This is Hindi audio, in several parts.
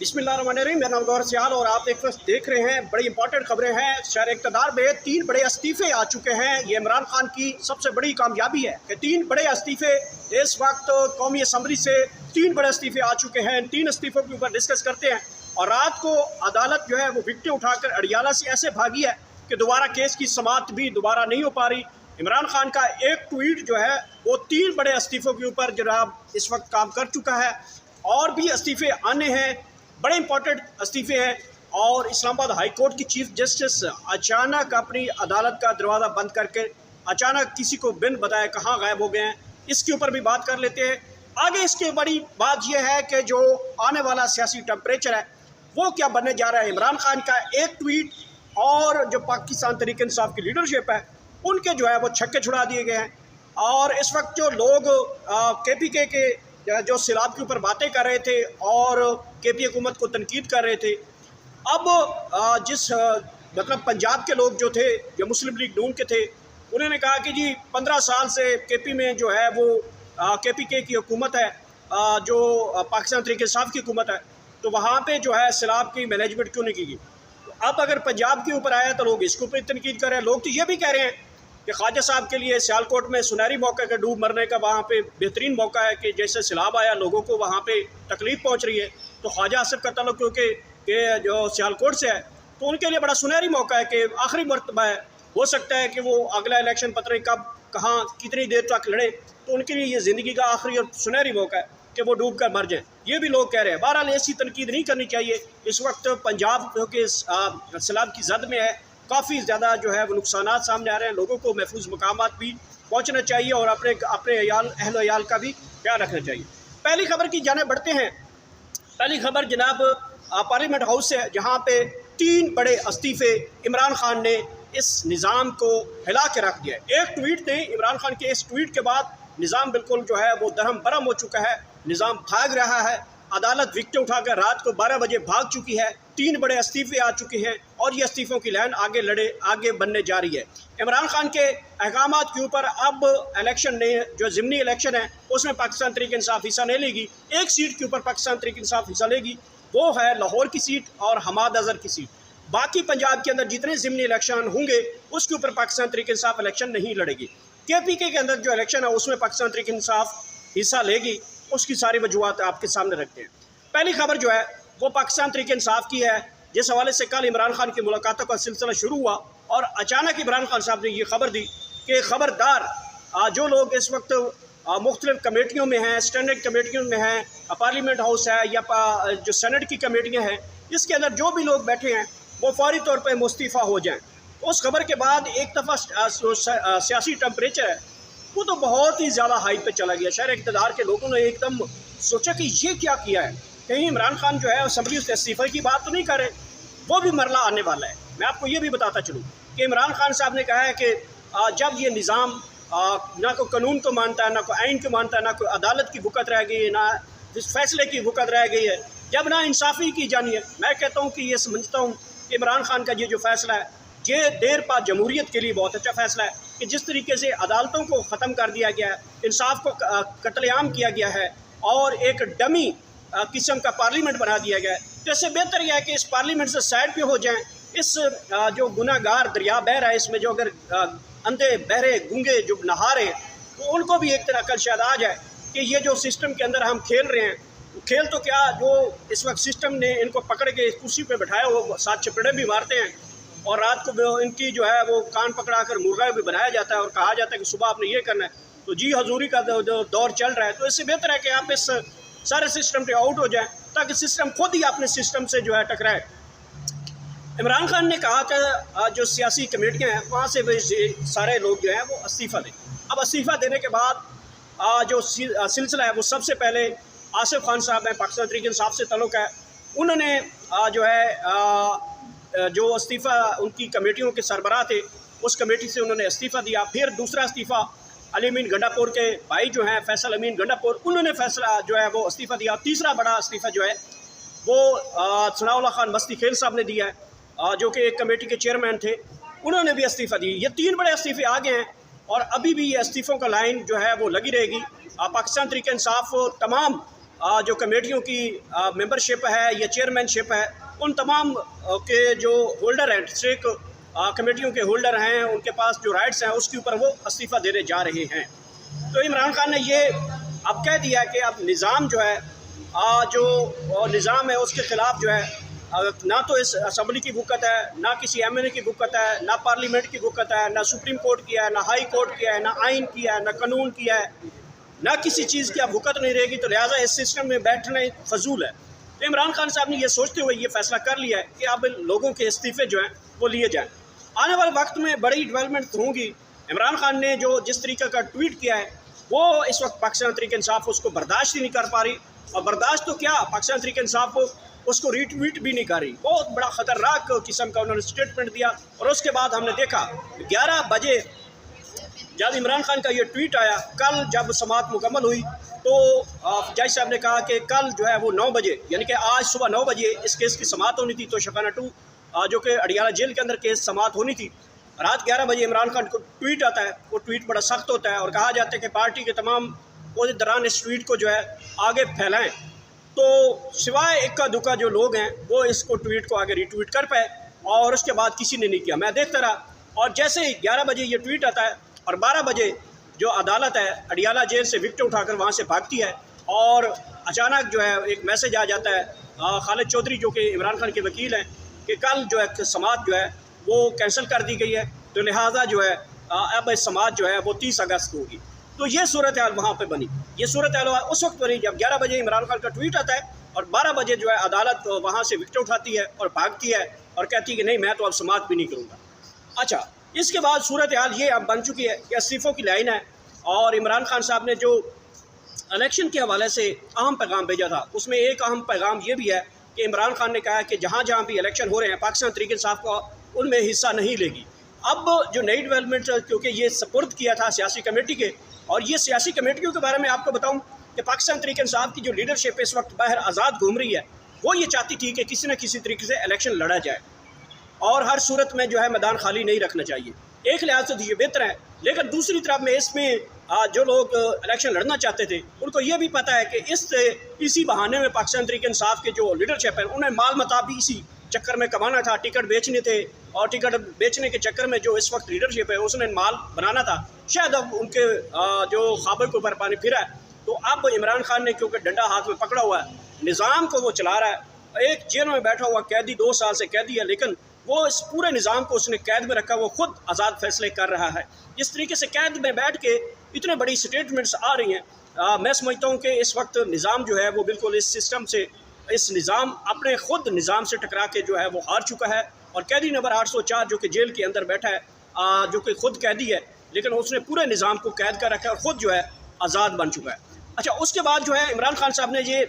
बिस्मिल्लाहिर्रहमानिर्रहीम। मेरा नाम गौहर सियाल और आप एक वक्त देख रहे हैं बड़ी इंपॉर्टेंट खबरें हैं। शहर इक़्तिदार में 3 बड़े इस्तीफ़े आ चुके हैं। ये इमरान खान की सबसे बड़ी कामयाबी है कि 3 बड़े इस्तीफ़े इस वक्त कौमी असम्बली से 3 बड़े इस्तीफ़े आ चुके हैं। इन 3 इस्तीफ़ों के ऊपर डिस्कस करते हैं। और रात को अदालत जो है वो विकटें उठाकर अडियाला से ऐसे भागी है कि दोबारा केस की समाअत भी दोबारा नहीं हो पा रही। इमरान खान का एक ट्वीट जो है वो 3 बड़े इस्तीफ़ों के ऊपर जनाब इस वक्त काम कर चुका है। और भी इस्तीफ़े आने हैं, बड़े इंपॉर्टेंट इस्तीफ़े हैं। और इस्लामाबाद हाई कोर्ट की चीफ जस्टिस अचानक अपनी अदालत का दरवाज़ा बंद करके अचानक किसी को बिन बताए कहाँ गायब हो गए हैं, इसके ऊपर भी बात कर लेते हैं। आगे इसके बड़ी बात यह है कि जो आने वाला सियासी टेम्परेचर है वो क्या बनने जा रहा है। इमरान खान का एक ट्वीट और जो पाकिस्तान तहरीक इंसाफ की लीडरशिप है उनके जो है वो छक्के छुड़ा दिए गए हैं। और इस वक्त जो लोग KPK के जो सैलाब के ऊपर बातें कर रहे थे और KP हुकूमत को तनकीद कर रहे थे, अब जिस मतलब पंजाब के लोग जो थे, जो मुस्लिम लीग नून के थे, उन्होंने कहा कि जी 15 साल से KP में जो है वो KPK की हुकूमत है, जो पाकिस्तान तहरीक इंसाफ की हुकूमत है, तो वहाँ पे जो है सैलाब की मैनेजमेंट क्यों नहीं की गई। तो अब अगर पंजाब के ऊपर आया तो लोग इसके ऊपर तनकीद कर रहे हैं। लोग तो ये भी कह रहे हैं कि ख्वाजा साहब के लिए सियालकोट में सुनहरी मौका का डूब मरने का वहाँ पे बेहतरीन मौका है कि जैसे सैलाब आया लोगों को वहाँ पे तकलीफ पहुँच रही है, तो ख्वाजा आसिफ का तल्लुक़ क्योंकि जो सियालकोट से है तो उनके लिए बड़ा सुनहरी मौका है कि आखिरी मरतबा है, हो सकता है कि वो अगला इलेक्शन पता नहीं कब कहाँ कितनी देर तक लड़े, तो उनके लिए ये ज़िंदगी का आखिरी और सुनहरी मौका है कि वो डूब कर मर जाए। ये भी लोग कह रहे हैं। बहरहाल ऐसी तनकीद नहीं करनी चाहिए। इस वक्त पंजाब क्योंकि सैलाब की जद में है, काफ़ी ज़्यादा जो है वो नुकसानात सामने आ रहे हैं। लोगों को महफूज मकामात भी पहुँचना चाहिए और अपने अहल अयाल का भी ख्याल रखना चाहिए। पहली खबर की जाने बढ़ते हैं। पहली खबर जनाब पार्लियामेंट हाउस से है, जहाँ पे 3 बड़े इस्तीफ़े इमरान खान ने इस निज़ाम को हिला के रख दिया है। एक ट्वीट ने इमरान खान के इस ट्वीट के बाद निज़ाम बिल्कुल जो है वो दरहम बरहम हो चुका है। निज़ाम भाग रहा है। अदालत विकटें उठाकर रात को 12 बजे भाग चुकी है। 3 बड़े इस्तीफ़े आ चुके हैं और ये इस्तीफ़ों की लाइन आगे बनने जा रही है। इमरान खान के अहकामात के ऊपर अब इलेक्शन ने जो ज़िमनी इलेक्शन है उसमें पाकिस्तान तहरीक इंसाफ हिस्सा नहीं लेगी। एक सीट के ऊपर पाकिस्तान तहरीक इंसाफ हिस्सा लेगी, वो है लाहौर की सीट और हमाद अज़हर की सीट। बाकी पंजाब के अंदर जितने ज़िमनी इलेक्शन होंगे उसके ऊपर पाकिस्तान तहरीक इंसाफ इलेक्शन नहीं लड़ेगी। KPK के अंदर जो इलेक्शन है उसमें पाकिस्तान तहरीक इंसाफ हिस्सा लेगी। उसकी सारी वजूहत आपके सामने रखते हैं। पहली खबर जो है वो पाकिस्तान तहरीक इंसाफ की है, जिस हवाले से कल इमरान खान की मुलाकातों का सिलसिला शुरू हुआ और अचानक इमरान खान साहब ने ये खबर दी कि ख़बरदार जो लोग इस वक्त मुख्तलिफ कमेटियों में हैं, स्टैंडिंग कमेटियों में हैं, पार्लियामेंट हाउस है या जो सेनेट की कमेटियाँ हैं, इसके अंदर जो भी लोग बैठे हैं वो फौरी तौर पर मुस्तफ़ा हो जाएँ। उस खबर के बाद एक दफ़ा सियासी टेम्परेचर है वो तो बहुत ही ज़्यादा हाई पे चला गया। शहर इक़्तिदार के लोगों ने एकदम सोचा कि ये क्या किया है, कहीं इमरान खान जो है असम्बली से इस्तीफ़े की बात तो नहीं करे, वो भी मरला आने वाला है। मैं आपको ये भी बताता चलूँ कि इमरान खान साहब ने कहा है कि जब ये निज़ाम ना कोई कानून को मानता है, ना कोई आइन को मानता है, ना कोई अदालत की भुकत रह गई है, ना इस फैसले की भुकत रह गई है, जब ना इंसाफ़ी की जानी है। मैं कहता हूँ कि ये समझता हूँ कि इमरान खान का ये जो फ़ैसला है ये देर पा जमहूरियत के लिए बहुत अच्छा फ़ैसला है कि जिस तरीके से अदालतों को ख़त्म कर दिया गया है, इंसाफ को कत्लेआम किया गया है और एक डमी किस्म का पार्लियामेंट बना दिया गया है। तो इससे बेहतर यह है कि इस पार्लियामेंट से साइड पे हो जाएं। इस जो गुनाहगार दरिया बह रहा है इसमें जो अगर अंधे बहरे गूंगे जो नहा रहे हैं तो उनको भी एक तरह कल शायद आ जाए कि ये जो सिस्टम के अंदर हम खेल रहे हैं, खेल तो क्या, जो इस वक्त सिस्टम ने इनको पकड़ के कुर्सी पर बैठाया वो 7 चपेड़े भी मारते हैं और रात को इनकी जो है वो कान पकड़ा कर मुर्गा भी बनाया जाता है और कहा जाता है कि सुबह आपने ये करना है। तो जी हजूरी का दौर चल रहा है। तो इससे बेहतर है कि आप इस सारे सिस्टम से आउट हो जाएं ताकि सिस्टम खुद ही अपने सिस्टम से जो है टकराए। इमरान खान ने कहा कि जो सियासी कमेटियाँ हैं वहाँ से भी सारे लोग जो हैं वो इस्तीफ़ा दें। अब इस्तीफ़ा देने के बाद जो सिलसिला है वो सबसे पहले आसिफ खान साहब हैं, पाकिस्तान तहरीक इंसाफ से ताल्लुक़ है, उन्होंने जो है जो इस्तीफ़ा उनकी कमेटियों के सरबराह थे उस कमेटी से उन्होंने इस्तीफ़ा दिया। फिर दूसरा इस्तीफ़ा अली अमीन गंडापुर के भाई जो हैं फैसल अमीन गंडापुर, उन्होंने फैसला जो है वो इस्तीफ़ा दिया। तीसरा बड़ा इस्तीफ़ा जो है वो सनाउल्लाह खान मस्ती खेल साहब ने दिया है, जो कि एक कमेटी के चेयरमैन थे, उन्होंने भी इस्तीफ़ा दिया। ये 3 बड़े इस्तीफ़े आ गए हैं और अभी भी ये इस्तीफ़ों का लाइन जो है वो लगी रहेगी। पाकिस्तान तहरीक इंसाफ तमाम जो कमेटियों की मेंबरशिप है या चेयरमैनशिप है, उन तमाम के जो होल्डर हैं, डिस्ट्रिक्ट कमेटियों के होल्डर हैं, उनके पास जो राइट्स हैं उसके ऊपर वो इस्तीफ़ा देने जा रहे हैं। तो इमरान खान ने ये अब कह दिया कि अब निज़ाम जो है जो निज़ाम है उसके ख़िलाफ़ जो है ना तो इस असम्बली की वुकत है, ना किसी MNA की वुकत है, ना पार्लियामेंट की वुकत है, ना सुप्रीम कोर्ट की है, ना हाई कोर्ट की है, ना आइन की है, ना कानून की है, ना किसी चीज़ की अब वुकत नहीं रहेगी। तो लिहाजा इस सिस्टम में बैठना फजूल है। तो इमरान खान साहब ने यह सोचते हुए ये फैसला कर लिया है कि अब लोगों के इस्तीफ़े जो हैं वो लिए जाएँ। आने वाले वक्त में बड़ी डेवलपमेंट होंगी। इमरान खान ने जो जिस तरीके का ट्वीट किया है वो इस वक्त पाकिस्तान तहरीक इंसाफ उसको बर्दाश्त ही नहीं कर पा रही, और बर्दाश्त तो क्या, पाकिस्तान तहरीक इंसाफ उसको रीट्वीट भी नहीं कर रही। बहुत बड़ा ख़तरनाक किस्म का उन्होंने स्टेटमेंट दिया। और उसके बाद हमने देखा 11 बजे जब इमरान खान का ये ट्वीट आया, कल जब समाअत मुकम्मल हुई तो जज साहब ने कहा कि कल जो है वो 9 बजे यानी कि आज सुबह 9 बजे इस केस की समाअत होनी थी। तो शफाना 2 जो कि अडियाला जेल के अंदर केस समाअत होनी थी, रात 11 बजे इमरान खान को ट्वीट आता है। वो ट्वीट बड़ा सख्त होता है और कहा जाता है कि पार्टी के तमाम दौरान इस ट्वीट को जो है आगे फैलाएं। तो सिवाय इक्का दुक्का जो लोग हैं वो इसको ट्वीट को आगे रीट्वीट कर पाए, और उसके बाद किसी ने नहीं किया। मैं देखता रहा, और जैसे ही 11 बजे ये ट्वीट आता है और 12 बजे जो अदालत है अडियाला जेल से विक्ट उठाकर वहाँ से भागती है, और अचानक जो है एक मैसेज आ जाता है खालिद चौधरी जो कि इमरान खान के वकील हैं कि कल जो है समाअत जो है वो कैंसिल कर दी गई है, तो लिहाजा जो है अब समाअत जो है वो 30 अगस्त को होगी। तो ये सूरत हाल वहाँ पे बनी। ये सूरत हाल उस वक्त बनी जब 11 बजे इमरान खान का ट्वीट आता है और 12 बजे जो है अदालत वहाँ से विकेट उठाती है और भागती है और कहती है कि नहीं, मैं तो अब समाअत भी नहीं करूँगा। अच्छा, इसके बाद सूरत हाल ये अब बन चुकी है कि इस्तीफ़ों की लाइन है, और इमरान खान साहब ने जो इलेक्शन के हवाले से अहम पैगाम भेजा था उसमें एक अहम पैगाम ये भी है कि इमरान खान ने कहा कि जहाँ जहाँ भी इलेक्शन हो रहे हैं पाकिस्तान तहरीक इंसाफ को उनमें हिस्सा नहीं लेगी। अब जो नई डेवलपमेंट, क्योंकि ये सपुर्द किया था सियासी कमेटी के, और ये सियासी कमेटियों के बारे में आपको बताऊं कि पाकिस्तान तहरीक इंसाफ की जो लीडरशिप इस वक्त बाहर आज़ाद घूम रही है, वो ये चाहती थी कि किसी न किसी तरीके से इलेक्शन लड़ा जाए, और हर सूरत में जो है मैदान खाली नहीं रखना चाहिए। एक लिहाज से ये बेहतर है, लेकिन दूसरी तरफ में इसमें जो लोग इलेक्शन लड़ना चाहते थे उनको ये भी पता है कि इसी बहाने में पाकिस्तान तहरीक इंसाफ के जो लीडरशिप है उन्हें माल मता भी इसी चक्कर में कमाना था, टिकट बेचने थे, और टिकट बेचने के चक्कर में जो इस वक्त लीडरशिप है उसने माल बनाना था। शायद अब उनके जो ख्वाबों के ऊपर पानी फिरा है। तो अब इमरान खान ने क्योंकि डंडा हाथ में पकड़ा हुआ है, निज़ाम को वो चला रहा है। एक जेल में बैठा हुआ कैदी 2 साल से कैदी है, लेकिन वो इस पूरे निज़ाम को उसने कैद में रखा, वो खुद आज़ाद फैसले कर रहा है। जिस तरीके से कैद में बैठ के इतने बड़ी स्टेटमेंट्स आ रही हैं, मैं समझता हूँ कि इस वक्त निज़ाम जो है वो बिल्कुल इस सिस्टम से, इस निज़ाम अपने ख़ुद निज़ाम से टकरा के जो है वो हार चुका है। और कैदी नंबर 804 जो कि जेल के अंदर बैठा है, जो कि ख़ुद कैदी है, लेकिन उसने पूरे निज़ाम को कैद कर रखा है और ख़ुद जो है आज़ाद बन चुका है। अच्छा, उसके बाद जो है इमरान खान साहब ने ये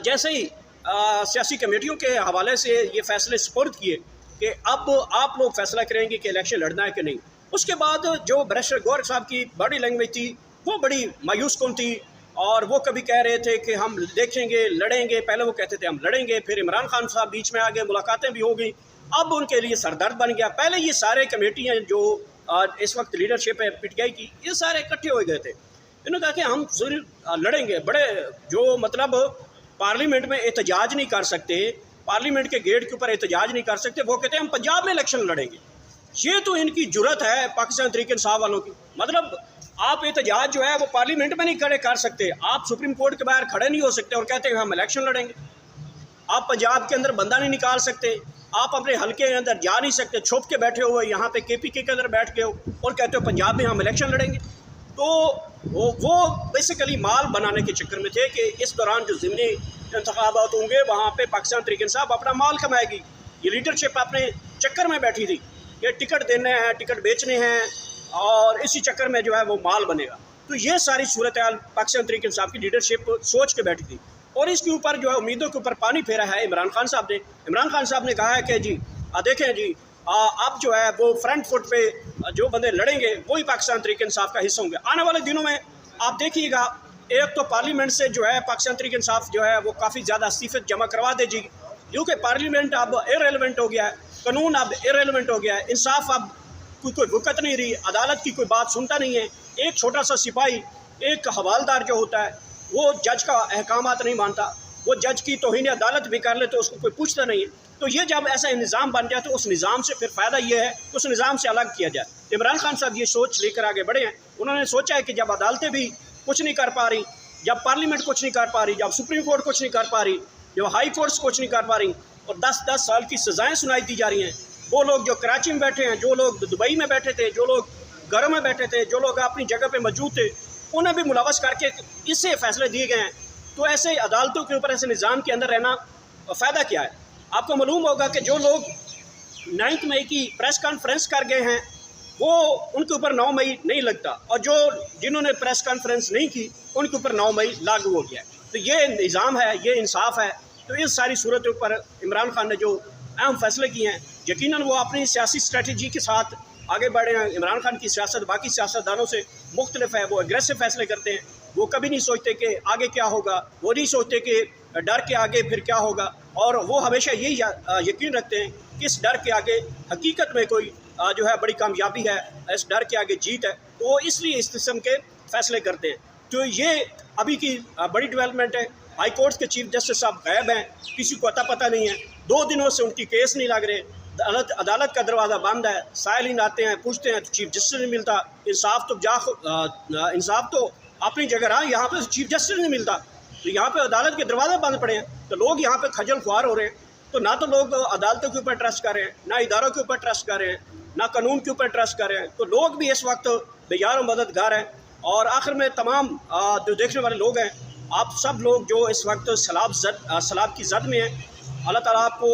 जैसे ही सियासी कमेटियों के हवाले से ये फ़ैसले सुपुर्द किए कि अब आप लोग फ़ैसला करेंगे कि इलेक्शन लड़ना है कि नहीं, उसके बाद जो बैरिस्टर गौहर साहब की बॉडी लैंग्वेज थी वो बड़ी मायूस कौन थी, और वो कभी कह रहे थे कि हम देखेंगे, लड़ेंगे। पहले वो कहते थे हम लड़ेंगे, फिर इमरान खान साहब बीच में आ गए, मुलाकातें भी हो गई, अब उनके लिए सरदर्द बन गया। पहले ये सारे कमेटियाँ जो इस वक्त लीडरशिप है PTI की, ये सारे इकट्ठे हो गए थे। इन्होंने कहा कि हम ज़रूर लड़ेंगे, बड़े जो मतलब पार्लियामेंट में एहतजाज नहीं कर सकते, पार्लियामेंट के गेट के ऊपर एहतजाज नहीं कर सकते, वो कहते हैं हम पंजाब में इलेक्शन लड़ेंगे। ये तो इनकी जुर्रत है पाकिस्तान तहरीक इंसाफ वालों की। मतलब आप एहतजाज जो है वो पार्लियामेंट में नहीं खड़े कर सकते, आप सुप्रीम कोर्ट के बाहर खड़े नहीं हो सकते और कहते हैं हम इलेक्शन लड़ेंगे। आप पंजाब के अंदर बंदा नहीं निकाल सकते, आप अपने हल्के के अंदर जा नहीं सकते, छुप के बैठे हुए यहाँ पे KPK के अंदर बैठ गए हो और कहते हो पंजाब में हम इलेक्शन लड़ेंगे। तो वो बेसिकली माल बनाने के चक्कर में थे कि इस दौरान जो ज़िमनी इंतखाबात होंगे वहाँ पे पाकिस्तान तहरीक इंसाफ अपना माल कमाएगी। ये लीडरशिप अपने चक्कर में बैठी थी कि टिकट देने हैं, टिकट बेचने हैं, और इसी चक्कर में जो है वो माल बनेगा। तो ये सारी सूरत हाल पाकिस्तान तहरीक इंसाफ की लीडरशिप सोच के बैठी थी, और इसके ऊपर जो है उम्मीदों के ऊपर पानी फेरा है इमरान खान साहब ने। इमरान खान साहब ने कहा है कि जी देखें जी, अब जो है वो फ्रंट फुट पे जो बंदे लड़ेंगे वही पाकिस्तान तहरीक इंसाफ का हिस्सा होंगे। आने वाले दिनों में आप देखिएगा, एक तो पार्लियामेंट से जो है पाकिस्तान तहरीक इंसाफ जो है वो काफ़ी ज़्यादा इस्तीफ़े जमा करवा देगी, क्योंकि पार्लियामेंट अब इररेलेवेंट हो गया है, कानून अब इररेलेवेंट हो गया है, इंसाफ अब कोई वक़्त नहीं रही, अदालत की कोई बात सुनता नहीं है। एक छोटा सा सिपाही, एक हवालदार जो होता है, वो जज का अहकामात नहीं मानता, वो जज की तौहीन अदालत भी कर ले तो उसको कोई पूछता नहीं है। तो ये जब ऐसा निज़ाम बन जाए तो उस निज़ाम से फिर फ़ायदा ये है कि उस निज़ाम से अलग किया जाए। इमरान खान साहब ये सोच लेकर आगे बढ़े हैं। उन्होंने सोचा है कि जब अदालतें भी कुछ नहीं कर पा रही, जब पार्लियामेंट कुछ नहीं कर पा रही, जब सुप्रीम कोर्ट कुछ नहीं कर पा रही, जब हाई कोर्ट्स कुछ नहीं कर पा रही और 10-10 साल की सज़ाएँ सुनाई दी जा रही हैं, वो लोग जो कराची में बैठे हैं, जो लोग दुबई में बैठे थे, जो लोग घरों में बैठे थे, जो लोग अपनी जगह पे मौजूद थे, उन्हें भी मुलवस करके इससे फ़ैसले दिए गए हैं। तो ऐसे अदालतों के ऊपर, ऐसे निज़ाम के अंदर रहना फ़ायदा क्या है? आपको मालूम होगा कि जो लोग 9 मई की प्रेस कॉन्फ्रेंस कर गए हैं, वो उनके ऊपर 9 मई नहीं लगता, और जो जिन्होंने प्रेस कॉन्फ्रेंस नहीं की उनके ऊपर 9 मई लागू हो गया है। तो ये निज़ाम है, ये इंसाफ है। तो इस सारी सूरतों पर इमरान खान ने जो अहम फैसले किए हैं, यकीनन वो अपनी सियासी स्ट्रेटजी के साथ आगे बढ़े हैं। इमरान खान की सियासत बाकी सियासतदानों से मुख्तलिफ है। वो एग्रेसिव फैसले करते हैं, वो कभी नहीं सोचते कि आगे क्या होगा, वो नहीं सोचते कि डर के आगे फिर क्या होगा, और वो हमेशा यही यकीन रखते हैं कि इस डर के आगे हकीकत में कोई जो है बड़ी कामयाबी है, इस डर के आगे जीत है। तो वो इसलिए इस किस्म के फैसले करते हैं। तो ये अभी की बड़ी डेवलपमेंट है। हाई कोर्ट के चीफ जस्टिस साहब गायब हैं, किसी को अता पता नहीं है। 2 दिनों से उनकी केस नहीं लग रहे, अदालत का दरवाज़ा बंद है। साइलिन आते हैं, पूछते हैं तो चीफ जस्टिस नहीं मिलता। इंसाफ तो अपनी जगह रहा, यहाँ पे चीफ जस्टिस नहीं मिलता, तो यहाँ पे अदालत के दरवाजे बंद पड़े हैं। तो लोग यहाँ पे खजल ख्वार हो रहे हैं। तो ना तो लोग अदालतों के ऊपर ट्रस्ट कर रहे हैं, ना इदारों के ऊपर ट्रस्ट कर रहे हैं, ना कानून के ऊपर ट्रस्ट कर रहे हैं। तो लोग भी इस वक्त बेयार और मददगार हैं। और आखिर में तमाम जो देखने वाले लोग हैं, आप सब लोग जो इस वक्त सलाब की जद में हैं, अल्लाह ताला आपको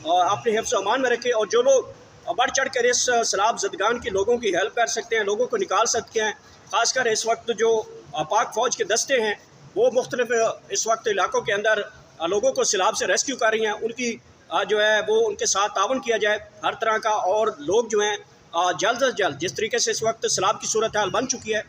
अपने हिफ्ज़ व अमान में रखे। और जो लोग बढ़ चढ़ कर इस सलाब जदगान के लोगों की हेल्प कर सकते हैं, लोगों को निकाल सकते हैं, ख़ासकर इस वक्त जो पाक फ़ौज के दस्ते हैं, वो मुख्तलिफ इस वक्त इलाकों के अंदर लोगों को सैलाब से रेस्क्यू कर रही हैं, उनकी जो है वो उनके साथ तावन किया जाए हर तरह का। और लोग जो हैं जल्द अज जल्द, जिस तरीके से इस वक्त सैलाब की सूरत हाल बन चुकी है,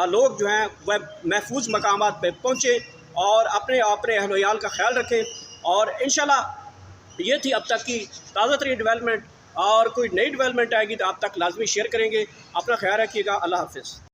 लोग जो हैं वह महफूज मकामात पर पहुँचे और अपने अहल-व-इयाल का ख्याल रखें। और इंशाल्लाह ये थी अब तक की ताज़ा तरीन डेवलपमेंट, और कोई नई डेवलपमेंट आएगी तो आप तक लाजमी शेयर करेंगे। अपना ख्याल रखिएगा। अल्लाह हाफ़िज़।